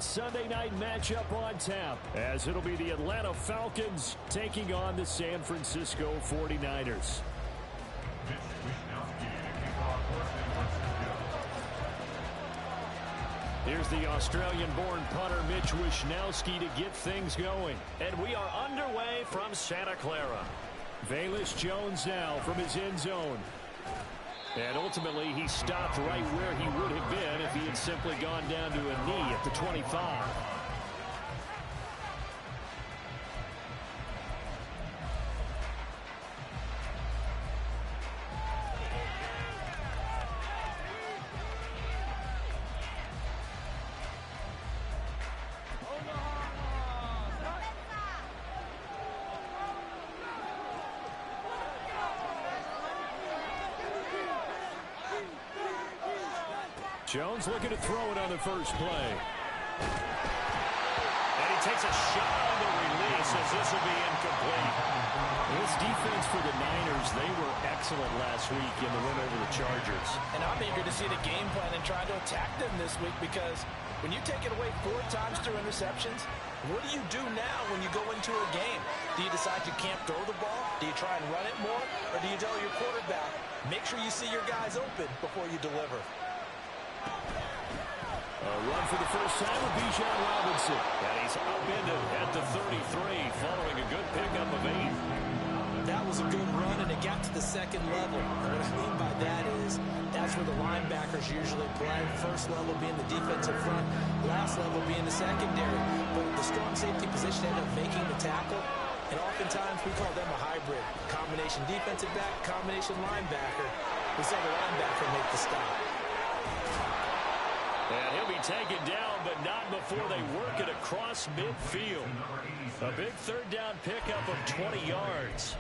Sunday night matchup on tap, as it'll be the Atlanta Falcons taking on the San Francisco 49ers. Here's the Australian-born punter Mitch Wishnowsky to get things going. And we are underway from Santa Clara. Velus Jones now from his end zone. And ultimately, he stopped right where he would have been if he had simply gone down to a knee at the 25. Jones looking to throw it on the first play. And he takes a shot on the release as this will be incomplete. This defense for the Niners, they were excellent last week in the win over the Chargers. And I'm eager to see the game plan and try to attack them this week, because when you take it away 4 times through interceptions, what do you do now when you go into a game? Do you decide you can't throw the ball? Do you try and run it more? Or do you tell your quarterback, make sure you see your guys open before you deliver? A run for the first time with Bijan Robinson. And he's upended at the 33 following a good pickup of 8. That was a good run, and it got to the second level. And what I mean by that is that's where the linebackers usually play. First level being the defensive front, last level being the secondary. But the strong safety position ended up making the tackle. And oftentimes we call them a hybrid. Combination defensive back, combination linebacker. We saw the linebacker make the stop. And he'll be taken down, but not before they work it across midfield. A big third down pickup of 20 yards.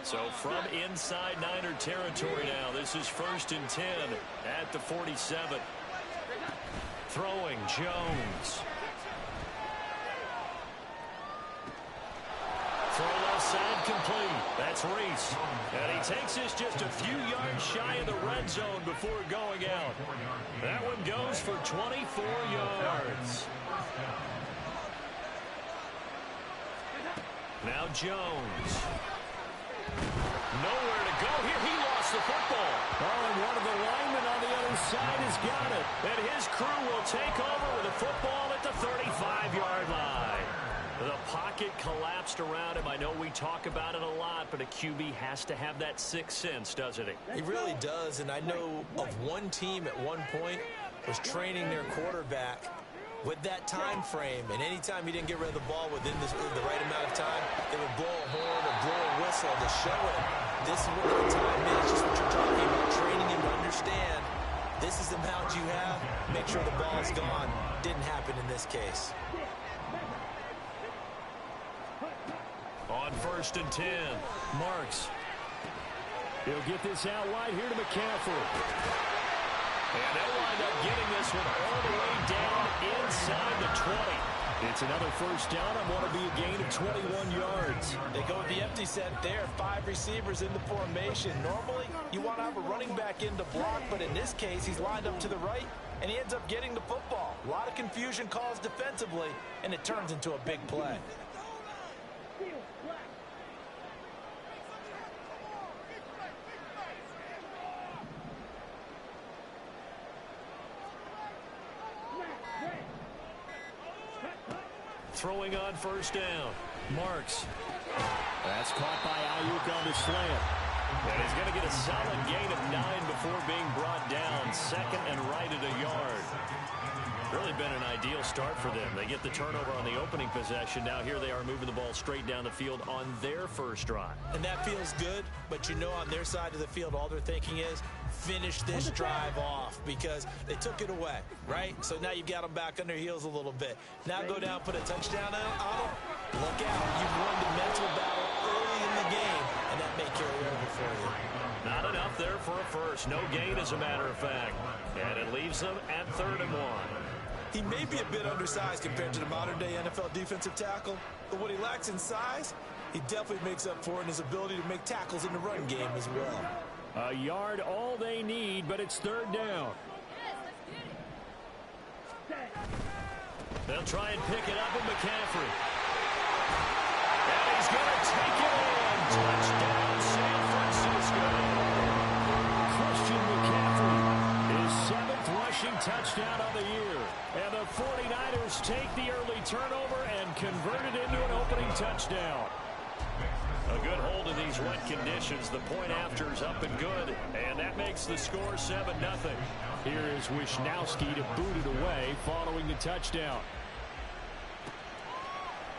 So from inside Niner territory now, this is 1st and 10 at the 47. Throwing Jones. Throw left side complete. That's Reese. And he takes this just a few yards shy of the red zone before going out. That one goes for 24 yards. Now Jones. Nowhere to go here. He lost the football. Oh, and one of the linemen on the other side has got it. And his crew will take over with a football at the 35-yard line. The pocket collapsed around him. I know we talk about it a lot, but a QB has to have that sixth sense, doesn't he? He really does, and I know of one team at one point was training their quarterback with that time frame, and anytime he didn't get rid of the ball within the right amount of time, they would blow a horn or blow a whistle to show him this is what the time is. Just what you're talking about, training him to understand this is the amount you have. Make sure the ball's gone. Didn't happen in this case. On 1st and 10, Marks. He'll get this out wide here to McCaffrey. And they'll wind up getting this one all the way down inside the 20. It's another first down on what will be a gain of 21 yards. They go with the empty set there. 5 receivers in the formation. Normally, you want to have a running back in to block, but in this case, he's lined up to the right, and he ends up getting the football. A lot of confusion caused defensively, and it turns into a big play. Throwing on first down. Marks. That's caught by Ayuk on the slant. And he's going to get a solid gain of 9 before being brought down. 2nd and right at a yard. Really been an ideal start for them. They get the turnover on the opening possession. Now here they are moving the ball straight down the field on their first drive. And that feels good, but you know on their side of the field all they're thinking is finish this drive off because they took it away, right? So now you've got them back on their heels a little bit. Now go down, put a touchdown on them. Look out. You've won the mental battle early in the game, and that may carry over for you. Not enough there for a first. No gain, as a matter of fact. And it leaves them at 3rd and 1. He may be a bit undersized compared to the modern-day NFL defensive tackle, but what he lacks in size, he definitely makes up for in his ability to make tackles in the run game as well. A yard all they need, but it's 3rd down. They'll try and pick it up with McCaffrey. And he's going to take it in. Touchdown, San Francisco. Christian McCaffrey, his 7th rushing touchdown of the year. And the 49ers take the early turnover and convert it into an opening touchdown. A good hold in these wet conditions. The point after is up and good. And that makes the score 7-0. Here is Wisnowski to boot it away following the touchdown.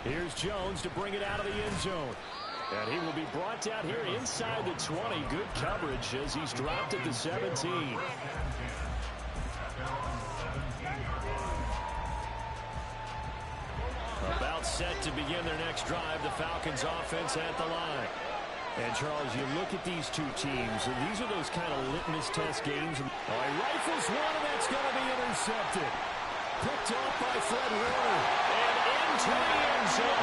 Here's Jones to bring it out of the end zone. And he will be brought down here inside the 20. Good coverage as he's dropped at the 17. About set to begin their next drive. The Falcons offense at the line. And, Charles, you look at these two teams, and these are those kind of litmus test games. He rifles one, and that's going to be intercepted. Picked off by Fred Warner. And into the end zone.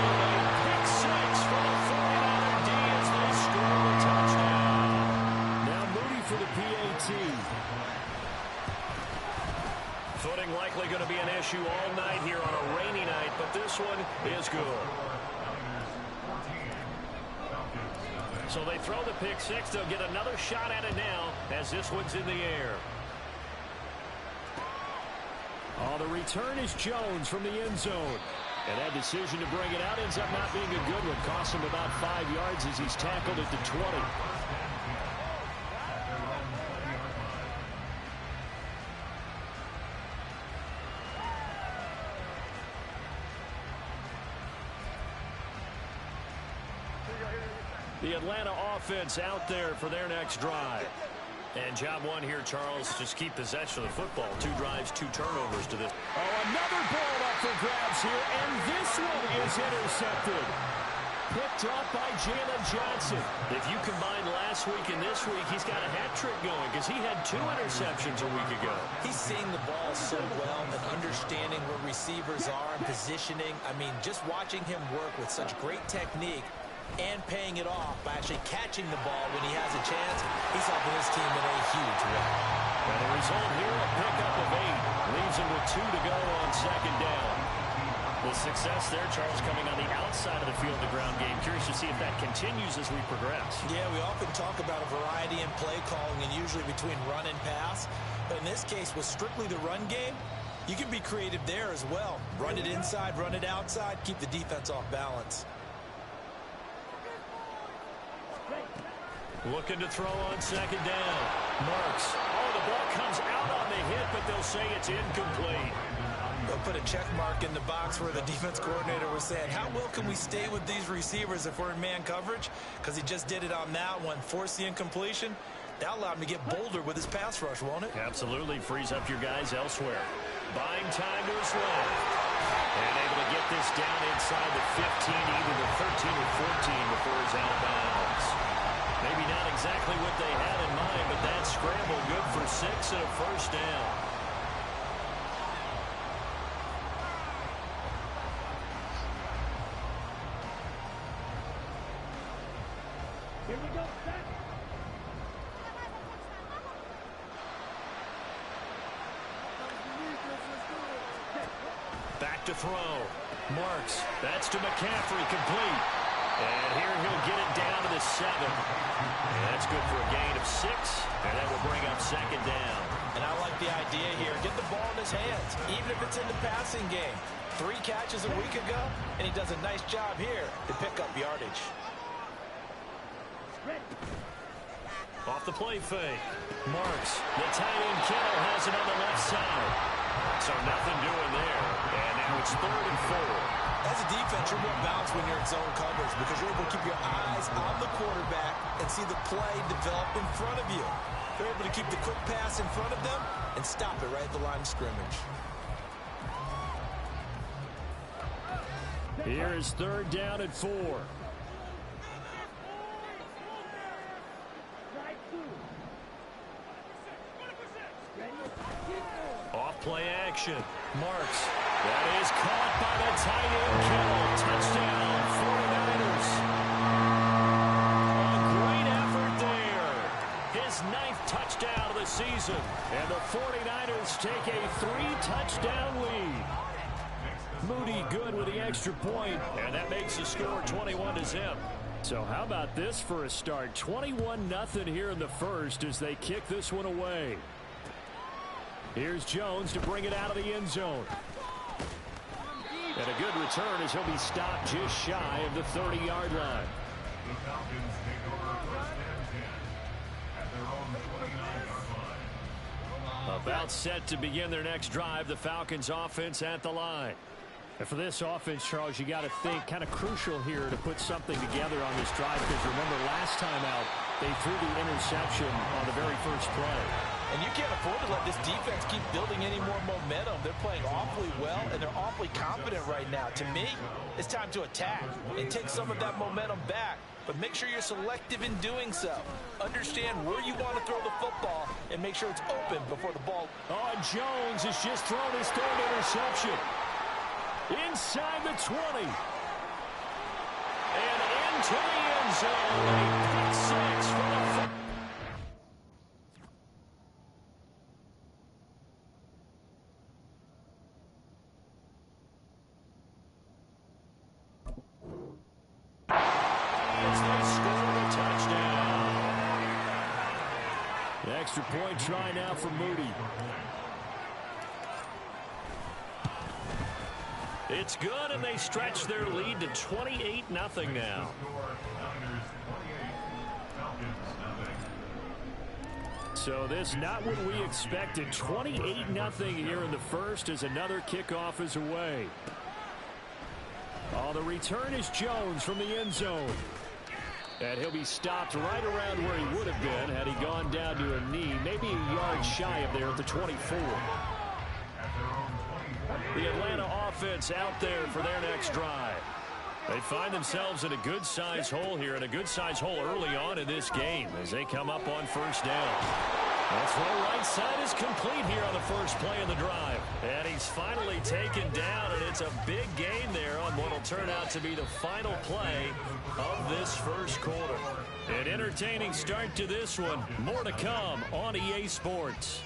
Pick 6 for the 49er D as they score the touchdown. Now Moody for the PAT. Footing likely going to be an issue all night here on a rainy night, but this one is good. So they throw the pick 6. They'll get another shot at it now as this one's in the air. Oh, the return is Jones from the end zone. And that decision to bring it out ends up not being a good one. Cost him about 5 yards as he's tackled at the 20. The Atlanta offense out there for their next drive. And job one here, Charles, just keep possession of the football. 2 drives, 2 turnovers to this. Oh, another ball up for grabs here, and this one is intercepted. Picked off by Jalen Johnson. If you combine last week and this week, he's got a hat trick going because he had 2 interceptions a week ago. He's seeing the ball so well and understanding where receivers are and positioning. I mean, just watching him work with such great technique and paying it off by actually catching the ball when he has a chance, he's helping his team in a huge way. And the result here, a pickup of 8. Leaves him with 2 to go on second down. The success there, Charles, coming on the outside of the field, the ground game. Curious to see if that continues as we progress. Yeah, we often talk about a variety in play calling and usually between run and pass. But in this case, with strictly the run game, you can be creative there as well. Run it inside, run it outside, keep the defense off balance. Looking to throw on second down. Marks. Oh, the ball comes out on the hit, but they'll say it's incomplete. They'll put a check mark in the box where the defense coordinator was saying, how well can we stay with these receivers if we're in man coverage? Because he just did it on that one. Force the incompletion. That'll allow him to get bolder with his pass rush, won't it? Absolutely. Frees up your guys elsewhere. Buying time to his left. And able to get this down inside the 15, either the 13 or 14 before he's out of bounds. Maybe not exactly what they had in mind, but that scramble good for 6 and a first down. Here we go. Back to throw. Marks. That's to McCaffrey, complete. And here he'll get it down to the 7. And that's good for a gain of 6. And that will bring up second down. And I like the idea here. Get the ball in his hands, even if it's in the passing game. 3 catches a week ago, and he does a nice job here to pick up yardage. Off the play fake. Marks. The tight end Kittle has it on the left side. So nothing doing there. And now it's 3rd and 4. As a defense, you're more balanced when you're in zone coverage because you're able to keep your eyes on the quarterback and see the play develop in front of you. They're able to keep the quick pass in front of them and stop it right at the line of scrimmage. Here is 3rd down and 4. Off play action. Marks. That is caught by the tight end Kittle. Touchdown, 49ers. A great effort there. His 9th touchdown of the season. And the 49ers take a 3-touchdown lead. Moody good with the extra point. And that makes the score 21-0. So how about this for a start? 21-0 here in the first as they kick this one away. Here's Jones to bring it out of the end zone. And a good return as he'll be stopped just shy of the 30-yard line. The Falcons take over first and 10 at their own 29-yard line. About set to begin their next drive, the Falcons offense at the line. And for this offense, Charles, you got to think kind of crucial here to put something together on this drive, because remember last time out they threw the interception on the very first play. And you can't afford to let this defense keep building any more momentum. They're playing awfully well, and they're awfully confident right now. To me, it's time to attack and take some of that momentum back. But make sure you're selective in doing so. Understand where you want to throw the football and make sure it's open before the ball. Oh, Jones has just thrown his third interception. Inside the 20. And into the end zone. A pick six for the extra point try now for Moody. It's good, and they stretch their lead to 28-0 now. So this not what we expected. 28-0 here in the first as another kickoff is away. Oh, the return is Jones from the end zone. And he'll be stopped right around where he would have been had he gone down to a knee, maybe a yard shy of there at the 24. The Atlanta offense out there for their next drive. They find themselves in a good-sized hole here, and a good-sized hole early on in this game as they come up on first down. That throw right side is complete here on the first play of the drive. And he's finally taken down, and it's a big gain there on what will turn out to be the final play of this first quarter. An entertaining start to this one. More to come on EA Sports.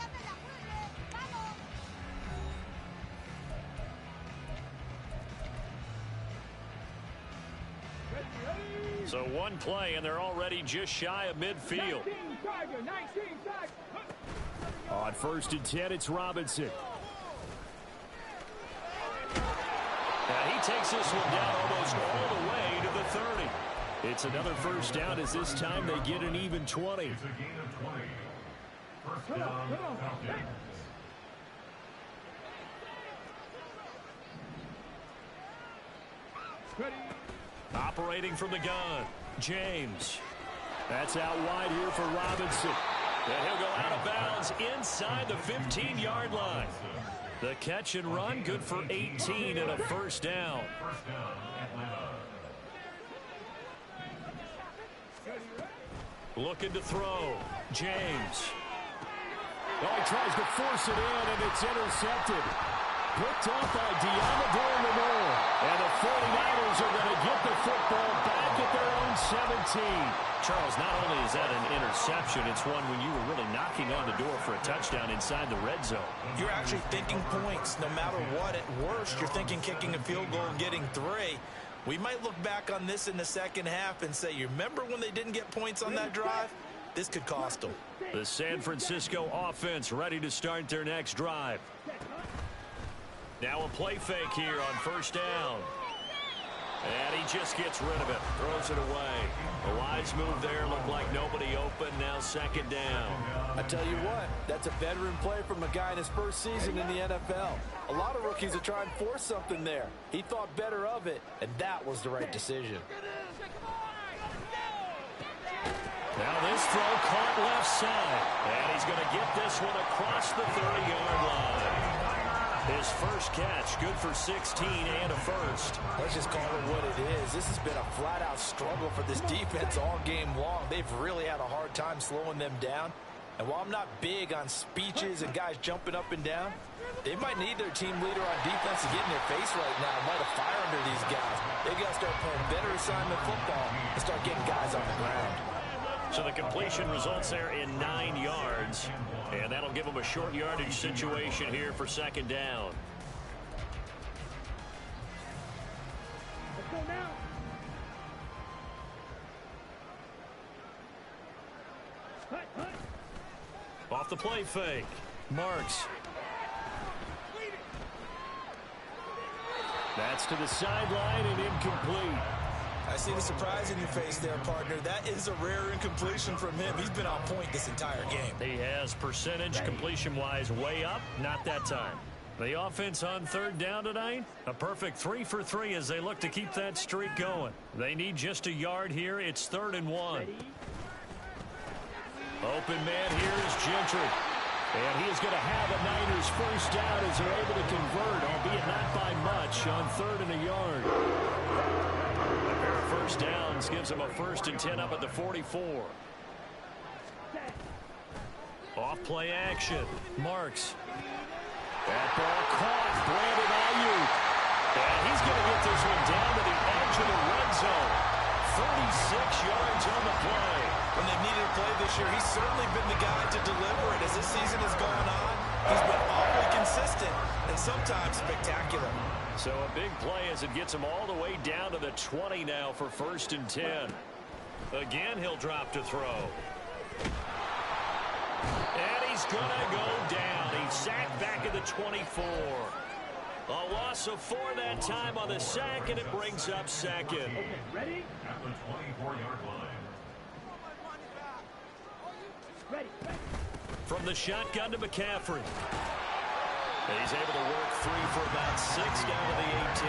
So one play, and they're already just shy of midfield. On first and 10, it's Robinson. And he takes this one down almost all the way to the 30. It's another first down as this time they get an even 20. It's a gain of 20. First down, Falcons. Operating from the gun, James. That's out wide here for Robinson. And he'll go out of bounds inside the 15-yard line. The catch and run, good for 18 and a first down. First down, Atlanta. Looking to throw, James. Oh, he tries to force it in, and it's intercepted. Picked off by Diamador Lenore. And the 49ers are going to get the football back at their own 17. Charles, not only is that an interception, it's one when you were really knocking on the door for a touchdown inside the red zone. You're actually thinking points no matter what. At worst, you're thinking kicking a field goal and getting 3. We might look back on this in the second half and say, you remember when they didn't get points on that drive? This could cost them. The San Francisco offense ready to start their next drive. Now a play fake here on first down. And he just gets rid of it. Throws it away. A wise move there. Looked like nobody open. Now second down. I tell you what, that's a veteran play from a guy in his first season in the NFL. A lot of rookies are trying to force something there. He thought better of it, and that was the right decision. Now this throw caught left side. And he's going to get this one across the 30-yard line. His first catch, good for 16 and a first. Let's just call it what it is. This has been a flat-out struggle for this defense all game long. They've really had a hard time slowing them down. And while I'm not big on speeches and guys jumping up and down, they might need their team leader on defense to get in their face right now and light a fire under these guys. They got to start playing better assignment football and start getting guys on the ground. So the completion results there in 9 yards. And that'll give them a short yardage situation here for second down. Off the play fake. Marks. That's to the sideline and incomplete. I see the surprise in your face there, partner. That is a rare incompletion from him. He's been on point this entire game. He has percentage completion-wise way up. Not that time. The offense on third down tonight, a perfect 3 for 3 as they look to keep that streak going. They need just a yard here. It's 3rd and 1. Open man here is Gentry. And he is going to have a Niners first down as they're able to convert, albeit not by much, on 3rd and a yard. A pair of first downs gives them a 1st and 10 up at the 44. Off play action. Marks. That ball caught. Brandon Ayuk. And he's going to get this one down to the edge of the red zone. 36 yards on the play. When they've needed a play this year, he's certainly been the guy to deliver it. As this season has gone on, he's been awfully consistent and sometimes spectacular. So a big play as it gets him all the way down to the 20 now for 1st and 10. Again, he'll drop to throw. And he's going to go down. He's sacked back at the 24. A loss of 4 that time on the sack, and it brings up 2nd. Okay, ready? At the 24-yard line. Ready. From the shotgun to McCaffrey. And he's able to work 3 for about 6 down to the 18.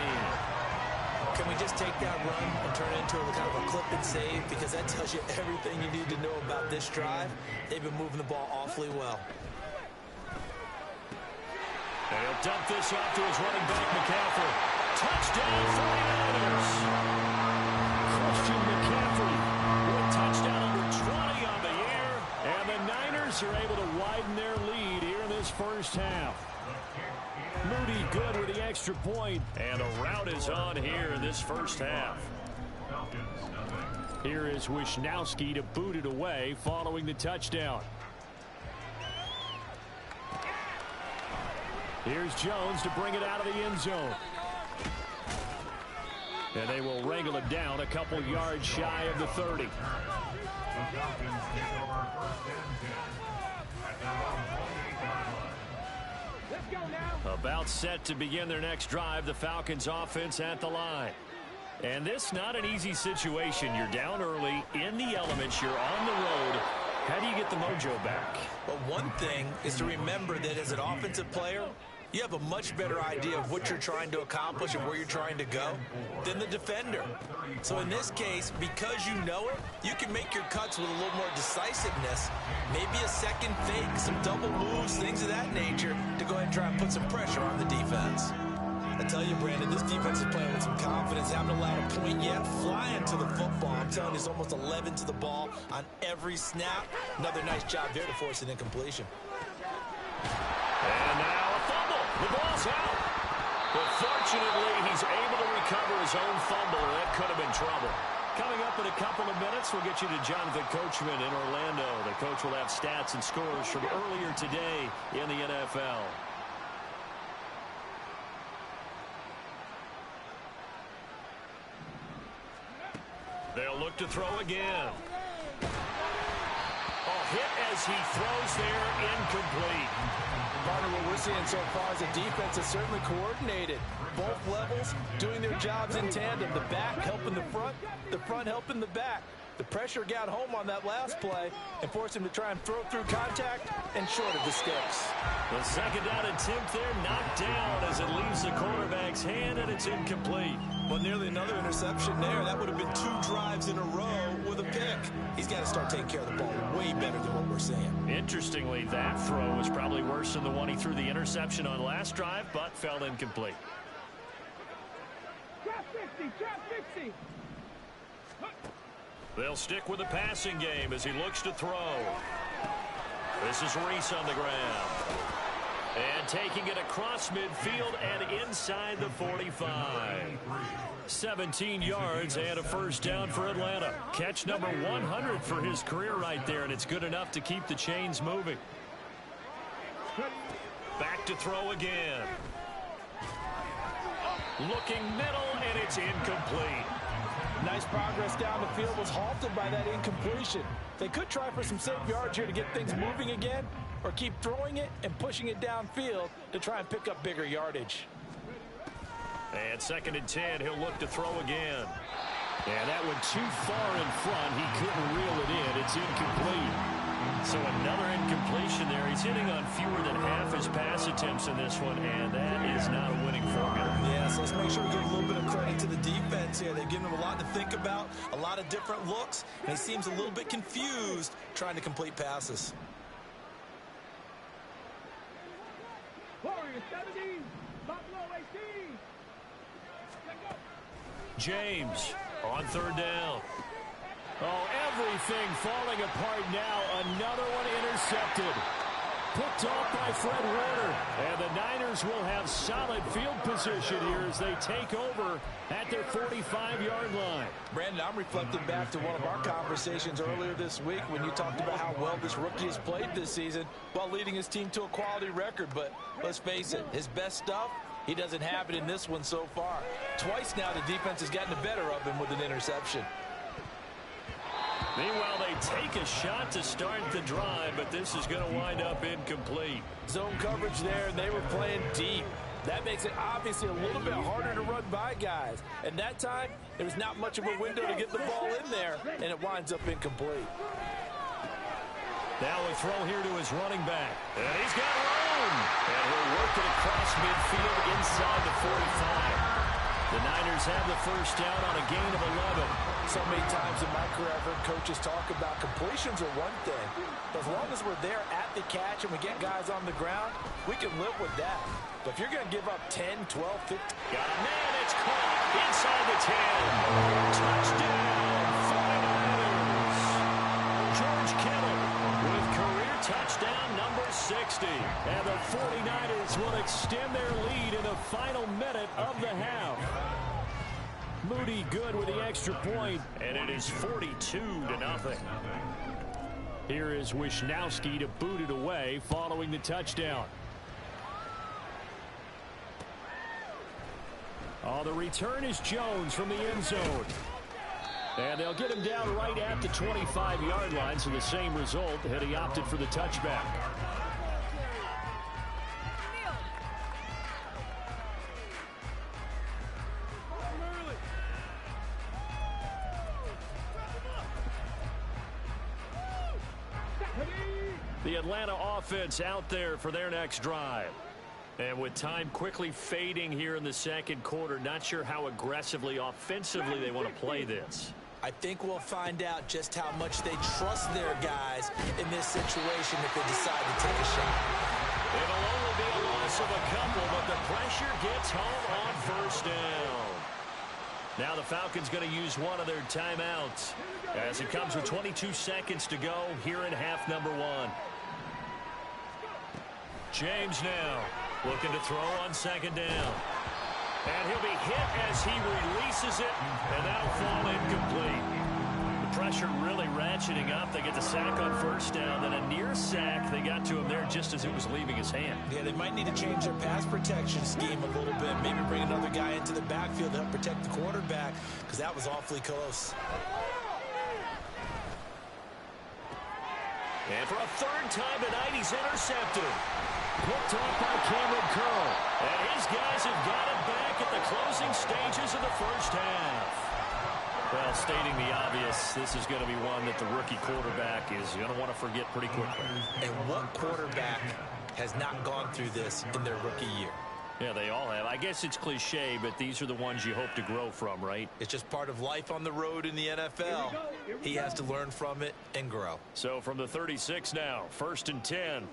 Can we just take that run and turn it into a kind of a clip and save? Because that tells you everything you need to know about this drive. They've been moving the ball awfully well. And he'll dump this off to his running back, McCaffrey. Touchdown, 49ers. Christian McCaffrey with touchdown number 20 on the year. And the Niners are able to widen their lead here in this first half. Moody good with the extra point. And a rout is on here in this first half. Here is Wisnowski to boot it away following the touchdown. Here's Jones to bring it out of the end zone. And they will wrangle it down a couple yards shy of the 30. The Falcons take over 1st and 10 at their own 28-yard line. Let's go now. About set to begin their next drive, the Falcons offense at the line. And this not an easy situation. You're down early, in the elements, you're on the road. How do you get the mojo back? Well, one thing is to remember that as an offensive player, you have a much better idea of what you're trying to accomplish and where you're trying to go than the defender. So in this case, because you know it, you can make your cuts with a little more decisiveness, maybe a second fake, some double moves, things of that nature, to go ahead and try and put some pressure on the defense. I tell you, Brandon, this defense is playing with some confidence, haven't allowed a point yet, flying to the football. I'm telling you, it's almost 11 to the ball on every snap. Another nice job there to force an incompletion. And now a fumble. The ball's out. But fortunately, he's able to recover his own fumble, or that could have been trouble. Coming up in a couple of minutes, we'll get you to Jonathan Coachman in Orlando. The coach will have stats and scores from earlier today in the NFL. They'll look to throw again. A hit as he throws there, incomplete. Partner, what we're seeing so far is the defense is certainly coordinated. Both levels doing their jobs in tandem. The back helping the front helping the back. The pressure got home on that last play and forced him to try and throw through contact and short of the sticks. The second down attempt there knocked down as it leaves the quarterback's hand, and it's incomplete. Well, nearly another interception there. That would have been 2 drives in a row with a pick. He's got to start taking care of the ball way better than what we're seeing. Interestingly, that throw was probably worse than the one he threw the interception on last drive, but fell incomplete. Drop 50, drop 50. They'll stick with the passing game as he looks to throw. This is Reese on the ground. And taking it across midfield and inside the 45. 17 yards and a first down for Atlanta. Catch number 100 for his career right there, and it's good enough to keep the chains moving. Back to throw again. Looking middle, and it's incomplete. Nice progress down the field was halted by that incompletion. They could try for some safe yards here to get things moving again, or keep throwing it and pushing it downfield to try and pick up bigger yardage. And 2nd and 10, he'll look to throw again. And that went too far in front. He couldn't reel it in. It's incomplete. So another incompletion there. He's hitting on fewer than half his pass attempts in this one, and that is not a winning formula. Yeah, so let's make sure we give a little bit of credit to the defense here. They've given him a lot to think about, a lot of different looks, and he seems a little bit confused trying to complete passes. Warriors 17, Buffalo 18. James on 3rd down. Oh, everything falling apart now. Another one intercepted. Picked off by Fred Warner. And the Niners will have solid field position here as they take over at their 45-yard line. Brandon, I'm reflecting back to one of our conversations earlier this week when you talked about how well this rookie has played this season while leading his team to a quality record. But let's face it, his best stuff, he doesn't have it in this one so far. Twice now the defense has gotten the better of him with an interception. Meanwhile, they take a shot to start the drive, but this is going to wind up incomplete. Zone coverage there, and they were playing deep. That makes it obviously a little bit harder to run by guys. And that time, there was not much of a window to get the ball in there, and it winds up incomplete. Now a throw here to his running back. And he's got room. And he'll work it across midfield inside the 45. The Niners have the first down on a gain of 11. So many times in my career, I've heard coaches talk about completions are one thing. But as long as we're there at the catch and we get guys on the ground, we can live with that. But if you're going to give up 10, 12, 15. Got a man, it's caught inside the 10. Touchdown, 49ers. George Kittle with career touchdown number 60. And the 49ers will extend their lead in the final minute of the half. Moody good with the extra point. And it is 42-0. Here is Wisnowski to boot it away following the touchdown. Oh, the return is Jones from the end zone. And they'll get him down right at the 25-yard line, so the same result had he opted for the touchback. The Atlanta offense out there for their next drive. And with time quickly fading here in the second quarter, not sure how aggressively, offensively they want to play this. I think we'll find out just how much they trust their guys in this situation if they decide to take a shot. It'll only be a loss of a couple, but the pressure gets home on first down. Now the Falcons going to use one of their timeouts as it comes with 22 seconds to go here in half number 1. James now looking to throw on 2nd down. And he'll be hit as he releases it, and that'll fall incomplete. The pressure really ratcheting up. They get the sack on first down, then a near sack. They got to him there just as it was leaving his hand. Yeah, they might need to change their pass protection scheme a little bit. Maybe bring another guy into the backfield to help protect the quarterback, because that was awfully close. And for a 3rd time tonight, he's intercepted. Picked off by Cameron Curl. And his guys have got it back at the closing stages of the first half. Well, stating the obvious, this is going to be one that the rookie quarterback is going to want to forget pretty quickly. And what quarterback has not gone through this in their rookie year? Yeah, they all have. I guess it's cliche, but these are the ones you hope to grow from, right? It's just part of life on the road in the NFL. He has to learn from it and grow. So from the 36 now, 1st and 10.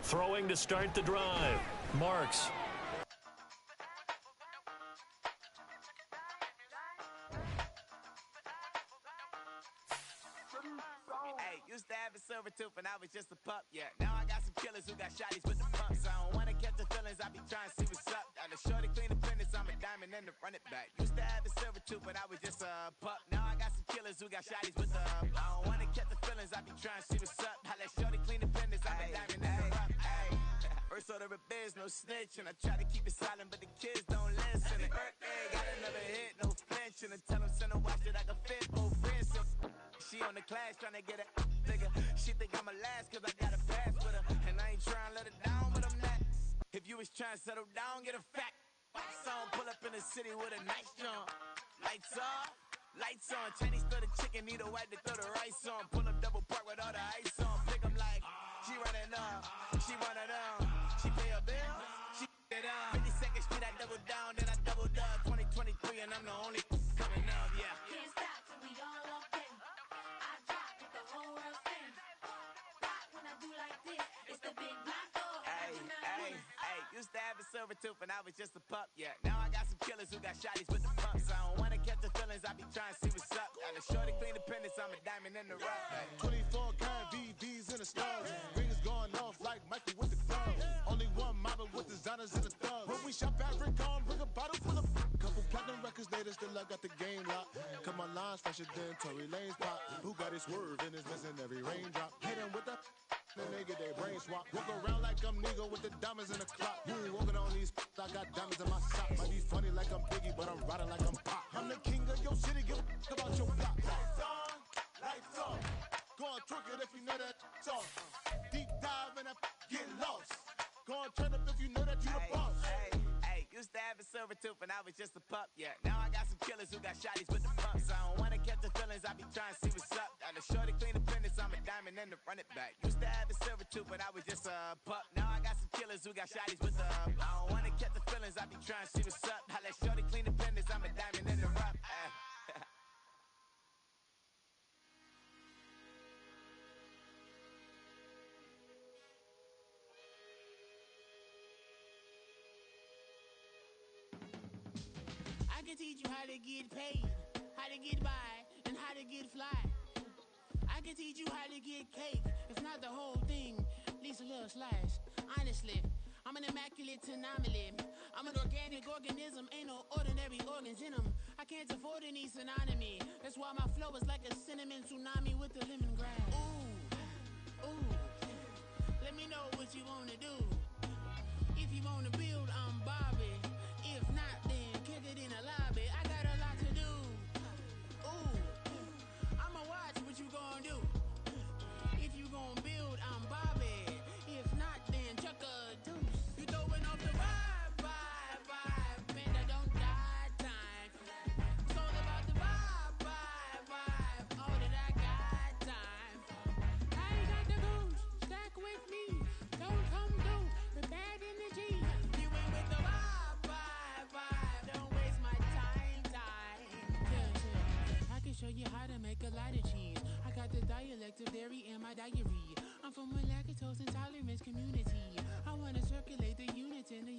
Throwing to start the drive. Marks. Hey, used to have a silver tooth and I was just a pup, yeah. Now I got some killers who got shotties with the pumps. I don't wanna catch the feelings, I be trying to see what's up. The shorty clean the fitness, I'm a diamond and the run it back. Used to have a silver tooth, but I was just a pup. Now I got some killers who got shotties with the I don't wanna catch the feelings, I be trying to see what's up. How that shorty clean the fitness, I'm a diamond and the rough. First order of biz, no snitching. I try to keep it silent, but the kids don't listen. Birthday, got another hit, no flinching. And tell them send a watch that I can fit both friends. She on the class trying to get a nigga. She think I'm a last cause I got a pass with her. And I ain't trying to let her down, but I'm not. If you was trying to settle down, get a fat song. Pull up in the city with a nice jump. Lights off, lights on. Chinese throw the chicken, need a wipe to throw the rice on. Pull up double park with all the ice on. Pick 'em like, she running up, she one of them. She pay a bill, she it up. 52nd Street, I double down, then I doubled up. 2023, and I'm the only coming up, yeah. Can't stop till we all okay. I drop with the whole world sing. Rock when I do like this, it's the big block door. Hey, used to have a silver tooth when I was just a pup, yeah. Now I got some killers who got shotties with the pumps. I don't wanna catch the feelings, I be trying to see what's up. Got a shorty clean appendix, I'm a diamond in the rough. Hey. 24 karat VVs in the stars. Rings going off like Michael with the gloves. Only one mobbing with designers in the thugs. When we shop at Rincon, bring a bottle full of couple platinum records later, still I got the game locked. Cause my lines fresher than Tory Lane's pop. Who got his swerve and is missing every raindrop. Hit him with the then they get their brain swap. Walk around like I'm nigga with the diamonds in the clock. You ain't walking on these I got diamonds in my socks. Might be funny like I'm Biggie, but I'm riding like I'm Pop. I'm the king of your city, give a about your block. Lights on, lights off. Go on, twerk it if you know that song. Deep dive and I get lost. Go on, turn up if you know that you the boss. Hey, used to have a silver tooth when I was just a pup, yeah. Now I got some killers who got shotties with the pumps. I don't wanna catch the feelings, I be trying to see what's up. Got a shorty clean appendix, I'm a diamond in the run it back. Used to have a silver tooth when I was just a pup. Now I got some killers who got shotties with the I don't wanna catch the feelings, I be trying to see what's up. I let shorty clean appendix, I'm a diamond in the rough. I can teach you how to get paid, how to get by, and how to get fly. I can teach you how to get cake, if not the whole thing, at least a little slice. Honestly, I'm an immaculate anomaly. I'm an organic organism, ain't no ordinary organs in them. I can't afford any synonymy. That's why my flow is like a cinnamon tsunami with the lemongrass. Ooh, let me know what you wanna do. If you wanna build, I'm Bobby. If not, then kick it in the lobby. I got a lot to do. Ooh, I'ma watch what you gonna do. If you gonna build, I'm Bobby. If not, then chuck a deuce. You throwing off the vibe, man, I don't die time. It's all about the vibe, all that I got time. I ain't got the goose, stack with me. Don't come through the bad energy. You ain't with the vibe, don't waste my time. Yeah, I can show you how to make a lot of cheese. I got the dialect of dairy in my diary. I'm from a lactose intolerance community. I wanna circulate the units in the